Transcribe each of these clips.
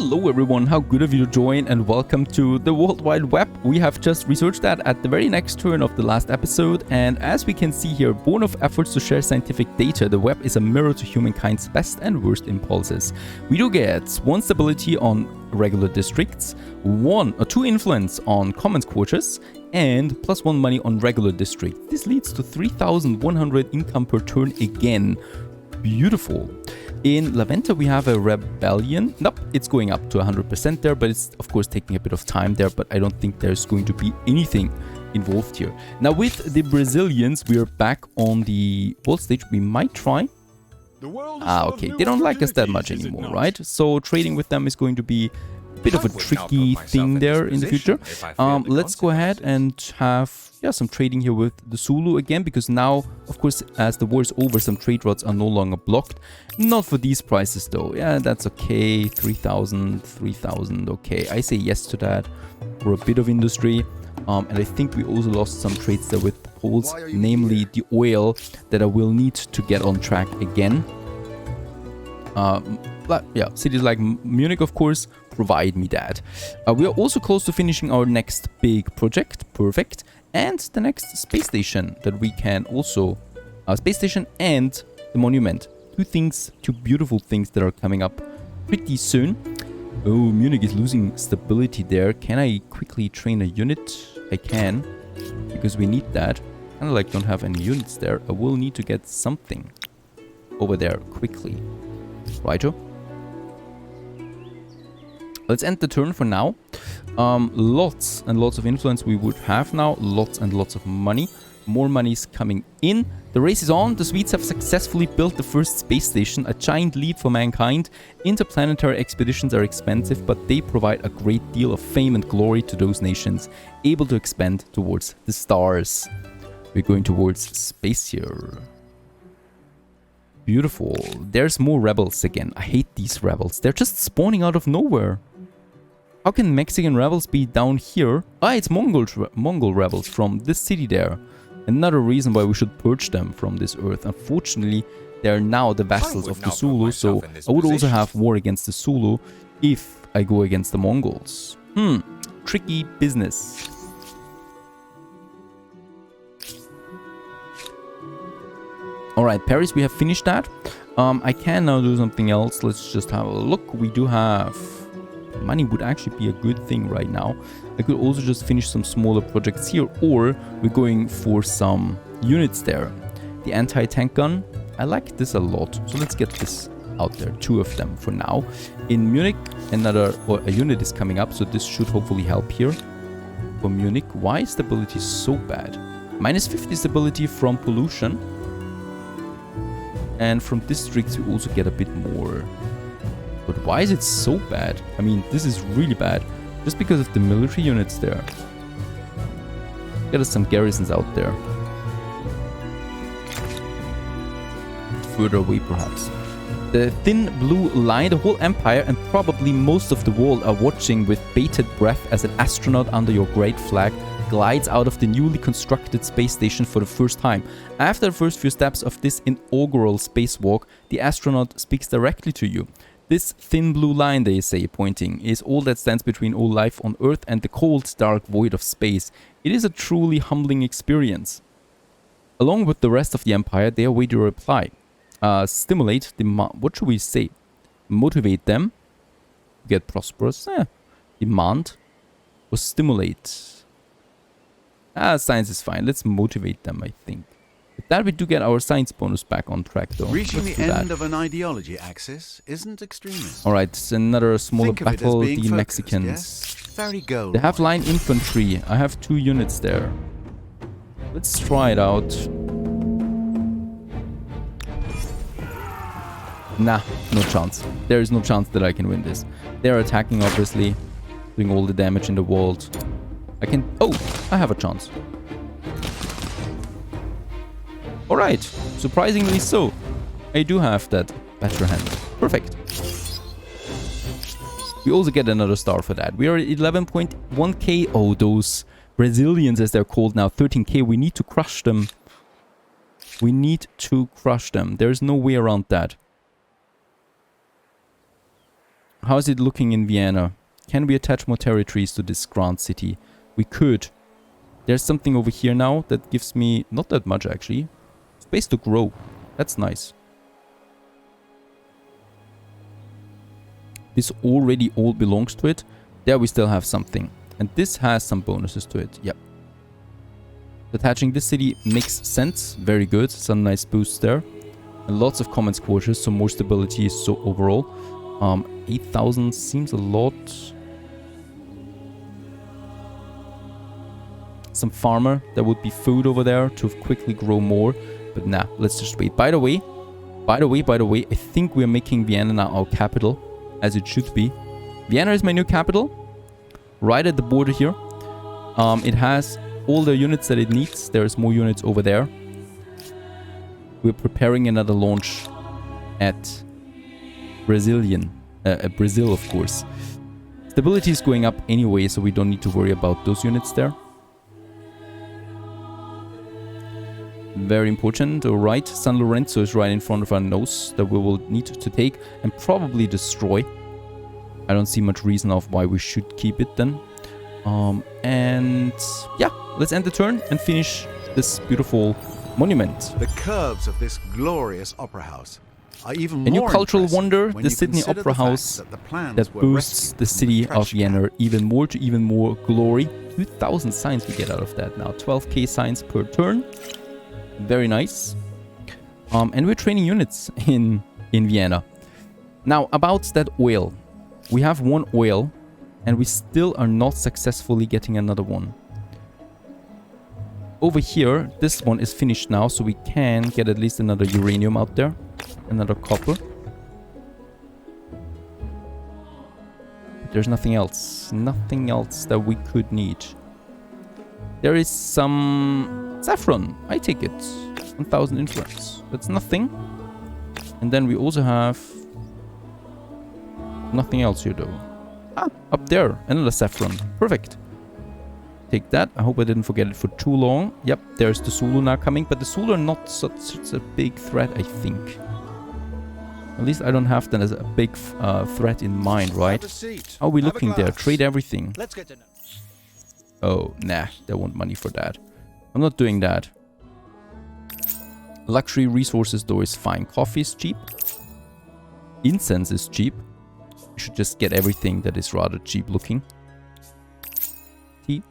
Hello everyone, how good of you to join and welcome to the World Wide Web. We have just researched that at the very next turn of the last episode, and as we can see here, born of efforts to share scientific data, the web is a mirror to humankind's best and worst impulses. We do get 1 stability on regular districts, 1 or 2 influence on commons quarters, and +1 money on regular districts. This leads to 3,100 income per turn again. Beautiful. In Laventa we have a rebellion. Nope, it's going up to 100% there, but it's of course taking a bit of time there, but I don't think there's going to be anything involved here. Now with the Brazilians, we are back on the world stage. We might try. Okay, they don't like us that much anymore, right? So trading with them is going to be a bit of a tricky thing there in the future. Let's go ahead and have some trading here with the Zulu again, because now, of course, as the war is over, some trade routes are no longer blocked. Not for these prices though. Yeah, that's okay. 3,000, 3,000. Okay, I say yes to that for a bit of industry. And I think we also lost some trades there with Poles, namely the oil that I will need to get on track again. But yeah, cities like Munich, of course, provide me that. We are also close to finishing our next big project. Perfect. And the next space station that we can also... space station and the monument. Two beautiful things that are coming up pretty soon. Oh, Munich is losing stability there. Can I quickly train a unit? I can, because we need that. Kind of like don't have any units there. I will need to get something over there quickly. Righto. Let's end the turn for now. Lots and lots of influence we would have now. Lots and lots of money. More money is coming in. The race is on. The Swedes have successfully built the first space station. A giant leap for mankind. Interplanetary expeditions are expensive, but they provide a great deal of fame and glory to those nations able to expand towards the stars. We're going towards space here. Beautiful. There's more rebels again. I hate these rebels. They're just spawning out of nowhere. How can Mexican rebels be down here? Ah, it's Mongol rebels from this city there. Another reason why we should purge them from this earth. Unfortunately, they are now the vassals of the Zulu, so I would also have war against the Zulu if I go against the Mongols. Tricky business. Alright, Paris, we have finished that. I can now do something else. Let's just have a look. We do have... Money would actually be a good thing right now. I could also just finish some smaller projects here, or we're going for some units there. The anti-tank gun, I like this a lot, so let's get this out there. 2 of them for now. In Munich, a unit is coming up, so this should hopefully help here. For Munich, why is stability so bad? Minus 50 stability from pollution. And from districts we also get a bit more. But why is it so bad? I mean, this is really bad. Just because of the military units there. Get us some garrisons out there. Further away, perhaps. The thin blue line, the whole empire and probably most of the world are watching with bated breath as an astronaut under your great flag glides out of the newly constructed space station for the first time. After the first few steps of this inaugural spacewalk, the astronaut speaks directly to you. This thin blue line, they say, pointing, is all that stands between all life on Earth and the cold, dark void of space. It is a truly humbling experience. Along with the rest of the Empire, they await your reply. Stimulate, what should we say? Motivate them. Get prosperous. Demand. Or stimulate. Science is fine. Let's motivate them, I think. With that, we do get our science bonus back on track, though. Reaching the end of an ideology axis isn't extremist. Alright, another smaller battle. The Mexicans. Yes? Very goal. They have line infantry. I have 2 units there. Let's try it out. Nah, no chance. There is no chance that I can win this. They're attacking, obviously. Doing all the damage in the world. I can... Oh, I have a chance. Alright, surprisingly so. I do have that better hand. Perfect. We also get another star for that. We are at 11.1k. Oh, those Brazilians, as they're called now, 13k. We need to crush them. We need to crush them. There's no way around that. How's it looking in Vienna? Can we attach more territories to this grand city? We could. There's something over here now that gives me not that much actually. Space to grow. That's nice. This already all belongs to it. There we still have something. And this has some bonuses to it. Yep. Attaching this city makes sense. Very good. Some nice boosts there. And lots of commons quarters, so more stability. So overall, 8,000 seems a lot. Some farmer. There would be food over there to quickly grow more. But nah, let's just wait. By the way, I think we're making Vienna now our capital, as it should be. Vienna is my new capital. Right at the border here. It has all the units that it needs. There's more units over there. We're preparing another launch at Brazil, of course. Stability is going up anyway, so we don't need to worry about those units there. Very important. Alright, San Lorenzo is right in front of our nose that we will need to take and probably destroy. I don't see much reason of why we should keep it then. And yeah, let's end the turn and finish this beautiful monument. The curves of this glorious opera house are even a new more cultural impressive wonder, when the you Sydney consider Opera the fact House that the plans that were boosts rescued the from city trash of Vienna can. even more to even more glory. 2,000 signs we get out of that now. 12k signs per turn. Very nice. And we're training units in Vienna. Now, about that oil. We have one oil, and we still are not successfully getting another one. Over here, this one is finished now, so we can get at least another uranium out there. Another copper. There's nothing else. Nothing else that we could need. There is some saffron. I take it. 1,000 influence. That's nothing. And then we also have nothing else here though. Ah, up there. Another saffron. Perfect. Take that. I hope I didn't forget it for too long. Yep, there's the Zulu now coming. But the Zulu are not such a big threat, I think. At least I don't have that as a big threat in mind, right? How are we looking there? Trade everything. Let's get to know. Oh, nah. They want money for that. I'm not doing that. Luxury resources though is fine. Coffee is cheap. Incense is cheap. We should just get everything that is rather cheap looking. Tea.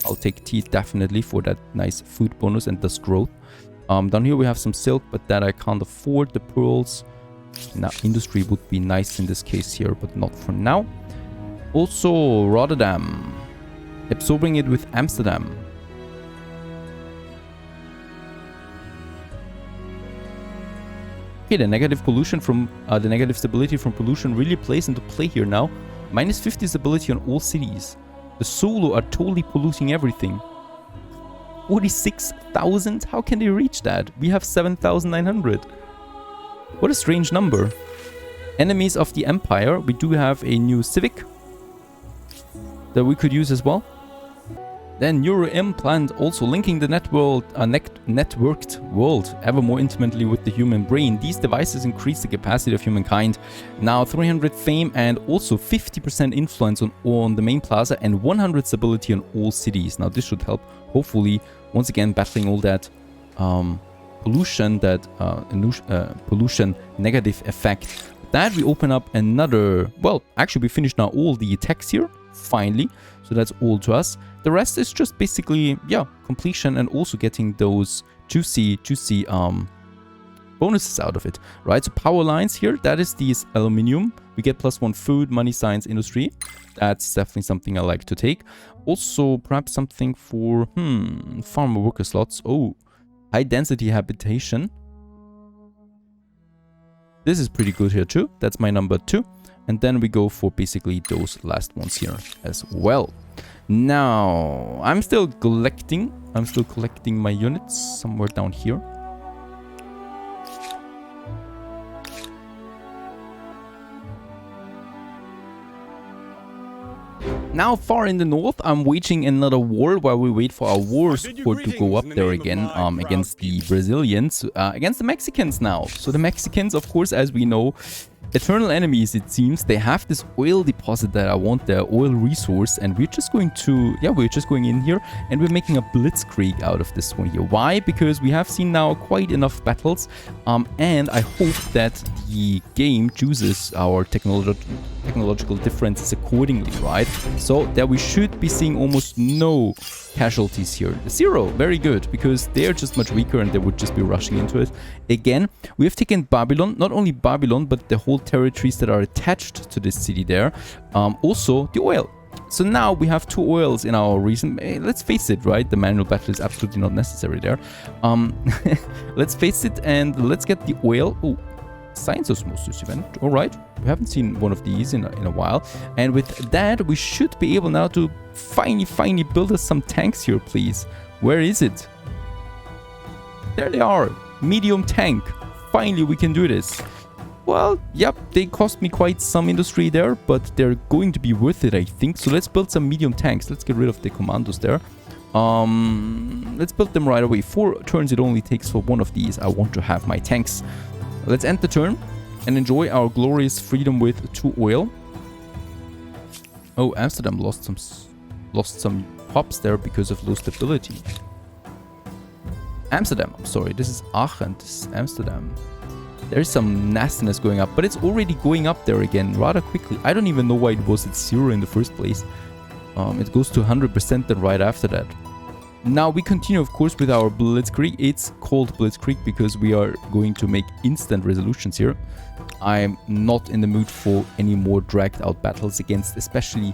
I'll take tea definitely for that nice food bonus and thus growth. Down here we have some silk, but that I can't afford. The pearls. Now, industry would be nice in this case here, but not for now. Also, Rotterdam. Absorbing it with Amsterdam. Okay, the negative pollution from the negative stability from pollution really plays into play here now. Minus 50 stability on all cities. The Sulu are totally polluting everything. 46,000? How can they reach that? We have 7,900. What a strange number. Enemies of the Empire. We do have a new civic that we could use as well. Then Neuro Implant, also linking the networked world ever more intimately with the human brain. These devices increase the capacity of humankind. Now 300 fame and also 50% influence on the main plaza and 100 stability on all cities. Now this should help, hopefully, once again battling all that pollution, pollution negative effect. With that we open up another, well, actually we finished now all the attacks here, finally. So that's all to us. The rest is just basically, yeah, completion and also getting those juicy bonuses out of it, right? So power lines here, that is these aluminium. We get +1 food, money, science, industry. That's definitely something I like to take. Also, perhaps something for, farmer worker slots. Oh, high density habitation. This is pretty good here too. That's my number 2. And then we go for basically those last ones here as well. Now, I'm still collecting my units somewhere down here. Now, far in the north, I'm waging another war while we wait for our war support to go up there again against the Brazilians, against the Mexicans now. So the Mexicans, of course, as we know, eternal enemies, it seems. They have this oil deposit that I want, the oil resource, and we're just going to, yeah, we're just going in here and we're making a blitzkrieg out of this one here. Why? Because we have seen now quite enough battles, and I hope that the game chooses our technological differences accordingly, right? So that we should be seeing almost no casualties here. 0, very good, because they're just much weaker and they would just be rushing into it. Again, we have taken Babylon, not only Babylon, but the whole territories that are attached to this city there. Also, the oil. So now we have 2 oils in our region. Let's face it, right? The manual battle is absolutely not necessary there. Let's face it and let's get the oil. Oh, science osmosis event. All right. We haven't seen one of these in a while. And with that, we should be able now to finally build us some tanks here, please. Where is it? There they are. Medium tank. Finally, we can do this. Well, yep, they cost me quite some industry there, but they're going to be worth it, I think. So let's build some medium tanks. Let's get rid of the commandos there. Let's build them right away. 4 turns it only takes for one of these. I want to have my tanks. Let's end the turn and enjoy our glorious freedom with 2 oil. Oh, Amsterdam lost some pops there because of low stability. Amsterdam, I'm sorry, this is Aachen, this is Amsterdam. There's some nastiness going up, but it's already going up there again rather quickly. I don't even know why it was at 0 in the first place. It goes to 100% then right after that. Now we continue, of course, with our Blitzkrieg. It's called Blitzkrieg because we are going to make instant resolutions here. I'm not in the mood for any more dragged out battles against especially,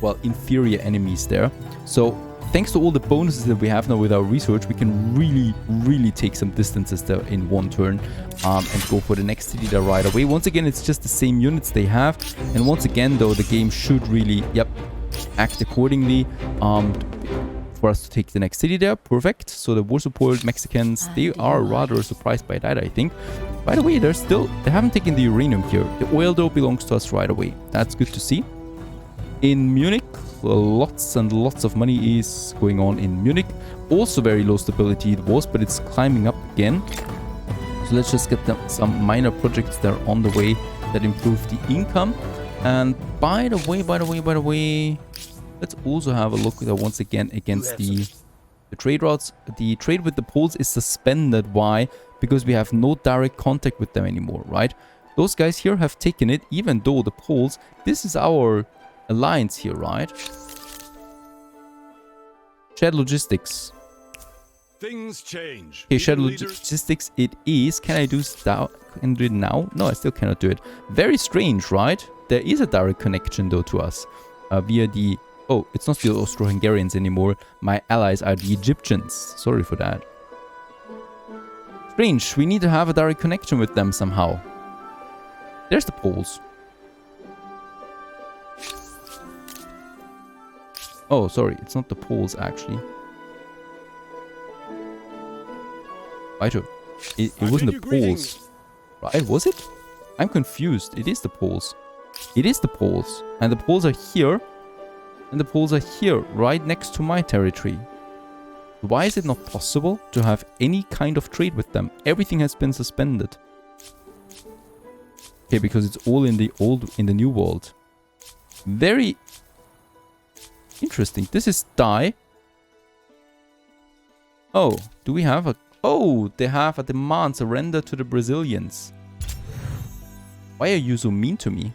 well, inferior enemies there. So thanks to all the bonuses that we have now with our research, we can really take some distances there in one turn and go for the next city there right away. Once again, it's just the same units they have. And once again, though, the game should really, yep, act accordingly for us to take the next city there. Perfect. So the war support Mexicans, they are rather surprised by that, I think. By the way, they haven't taken the uranium here. The oil, though, belongs to us right away. That's good to see. In Munich, lots and lots of money is going on in Munich. Also very low stability it was, but it's climbing up again. So let's just get some minor projects there on the way that improve the income. And by the way, let's also have a look there once again against the trade routes. The trade with the Poles is suspended. Why? Because we have no direct contact with them anymore, right? Those guys here have taken it, even though the Poles, this is our alliance here, right? Shared logistics. Things change. Okay, shared logistics it is. Can I do it now? No, I still cannot do it. Very strange, right? There is a direct connection though to us via the... Oh, it's not the Austro-Hungarians anymore. My allies are the Egyptians. Sorry for that. Strange. We need to have a direct connection with them somehow. There's the Poles. Oh, sorry. It's not the Poles, actually. Right. It wasn't the Poles. Right, was it? I'm confused. It is the Poles. It is the Poles. And the Poles are here. And the Poles are here, right next to my territory. Why is it not possible to have any kind of trade with them? Everything has been suspended. Okay, because it's all in the new world. Very interesting. This is Dai. Oh, do we have a... Oh, they have a demand. Surrender to the Brazilians. Why are you so mean to me?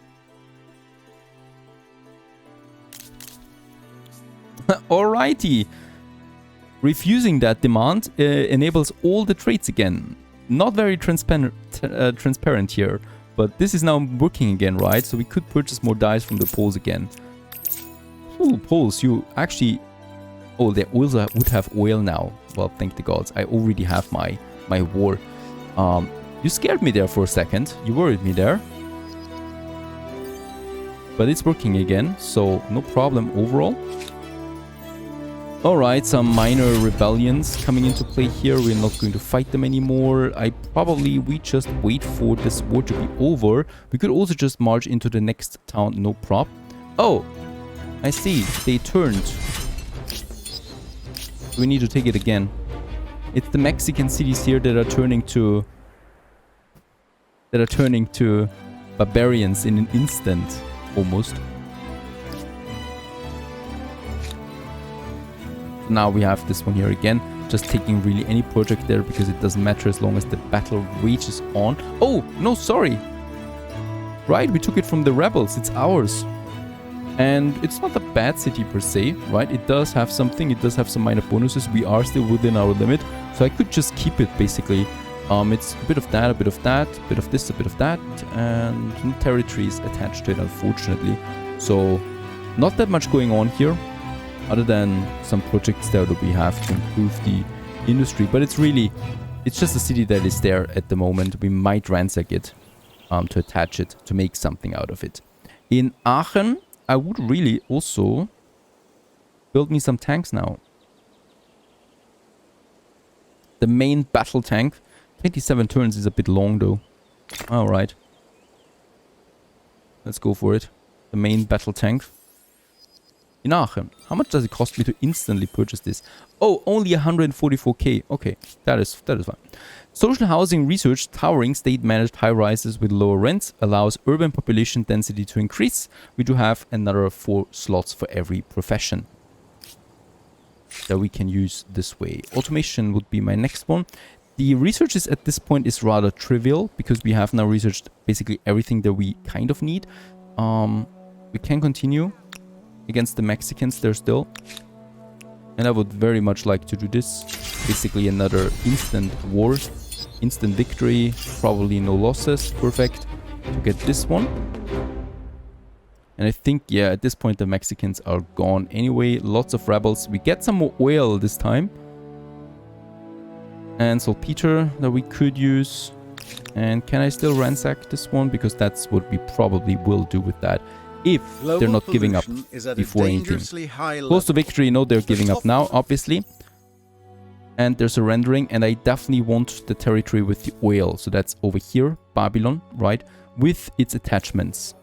Alrighty. Refusing that demand enables all the trades again. Not very transparent here. But this is now working again, right? So we could purchase more dyes from the Poles again. Ooh, Poles, you actually... Oh, they also would have oil now. Well, thank the gods. I already have my war. You scared me there for a second. You worried me there. But it's working again, so no problem overall. Alright, some minor rebellions coming into play here. We're not going to fight them anymore. We just wait for this war to be over. We could also just march into the next town, no prop. Oh, I see. They turned. We need to take it again. It's the Mexican cities here that are turning to barbarians in an instant, almost. Now we have this one here again, just taking really any project there because it doesn't matter as long as the battle rages on. Oh, no, sorry. Right, we took it from the rebels, it's ours. And it's not a bad city per se, right? It does have something, it does have some minor bonuses. We are still within our limit, so I could just keep it basically. It's a bit of that, a bit of that, a bit of this, a bit of that, and no territories attached to it, unfortunately. So, not that much going on here, other than some projects there that we have to improve the industry. But it's just a city that is there at the moment. We might ransack it to attach it, to make something out of it. In Aachen, I would really also build me some tanks now. The main battle tank. 27 turns is a bit long though. Alright. Let's go for it. The main battle tank. In Aachen. How much does it cost me to instantly purchase this? Oh, only 144k. Okay, that is fine. Social housing research, towering state-managed high-rises with lower rents allows urban population density to increase. We do have another 4 slots for every profession that we can use this way. Automation would be my next one. The research at this point is rather trivial because we have now researched basically everything that we kind of need. We can continue against the Mexicans there still. And I would very much like to do this. Basically another instant war. Instant victory. Probably no losses. Perfect. To get this one. And I think, yeah, at this point the Mexicans are gone anyway. Lots of rebels. We get some more oil this time. And saltpeter that we could use. And can I still ransack this one? Because that's what we probably will do with that. If they're not giving up before anything. Close to victory, no, they're giving up now, obviously. And they're surrendering, and I definitely want the territory with the oil. So that's over here, Babylon, right? With its attachments.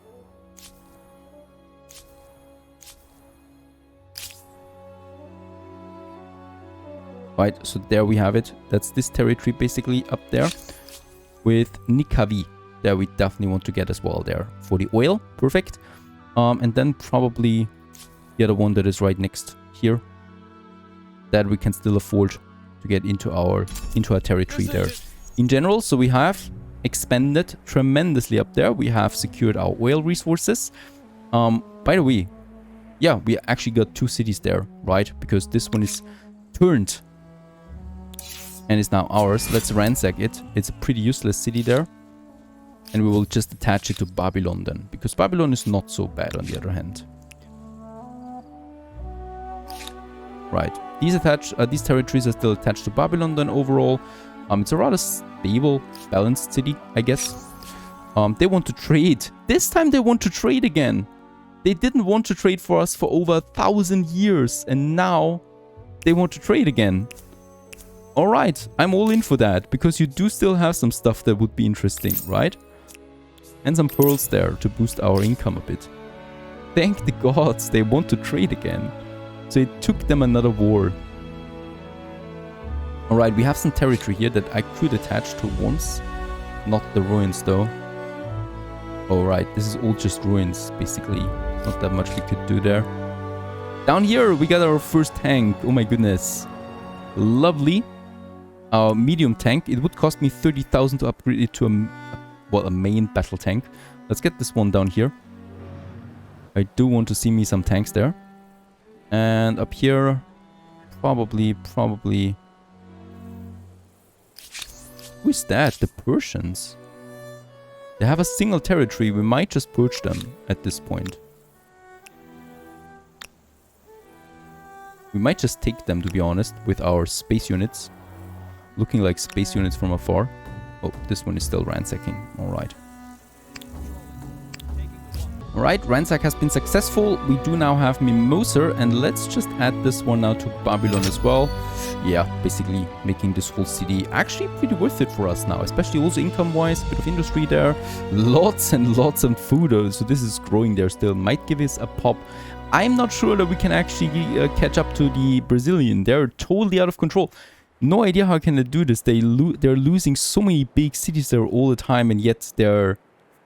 Right, so there we have it. That's this territory basically up there. With Nikavi. There we definitely want to get as well there. For the oil, perfect. And then probably the other one that is right next here. That we can still afford to get into our territory there. In general, so we have expanded tremendously up there. We have secured our oil resources. By the way, yeah, we actually got 2 cities there, right? Because this one is turned and is now ours. Let's ransack it. It's a pretty useless city there. And we will just attach it to Babylon then. Because Babylon is not so bad on the other hand. Right. These territories are still attached to Babylon then overall. It's a rather stable, balanced city, I guess. They want to trade. This time they want to trade again. They didn't want to trade for us for over 1,000 years. And now they want to trade again. Alright, I'm all in for that. Because you do still have some stuff that would be interesting, right? And some pearls there to boost our income a bit. Thank the gods, they want to trade again. So it took them another war. Alright, we have some territory here that I could attach to once. Not the ruins though. Alright, this is all just ruins basically. Not that much we could do there. Down here we got our first tank. Oh my goodness. Lovely. Our medium tank. It would cost me 30,000 to upgrade it to a main battle tank. Let's get this one down here. I do want to see me some tanks there. And up here, probably... Who's that? The Persians. They have a single territory. We might just purge them at this point. We might just take them, to be honest, with our space units. Looking like space units from afar. Oh, this one is still ransacking. Alright. Alright, ransack has been successful. We do now have Mimosa, and let's just add this one now to Babylon as well. Yeah, basically making this whole city actually pretty worth it for us now, especially also income-wise, a bit of industry there. Lots and lots of food, so this is growing there still. Might give us a pop. I'm not sure that we can actually catch up to the Brazilian. They're totally out of control. No idea how can they do this. They're losing so many big cities there all the time, and yet they're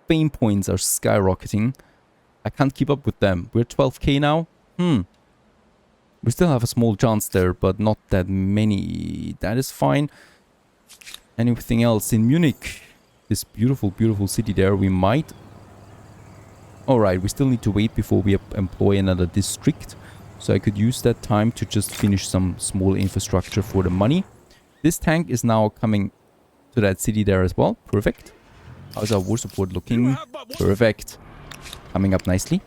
fame points are skyrocketing. I can't keep up with them. We're 12k now. We still have a small chance there, but not that many. That is fine. Anything else in Munich? This beautiful, beautiful city there. We might... Alright, we still need to wait before we employ another district. So I could use that time to just finish some small infrastructure for the money. This tank is now coming to that city there as well. Perfect. How's our war support looking? Perfect. Coming up nicely.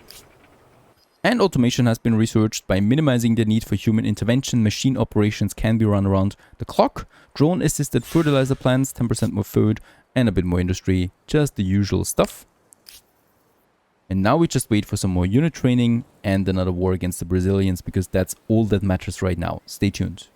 And automation has been researched. By minimizing the need for human intervention, machine operations can be run around the clock. Drone-assisted fertilizer plants, 10% more food, and a bit more industry. Just the usual stuff. And now we just wait for some more unit training and another war against the Brazilians, because that's all that matters right now. Stay tuned.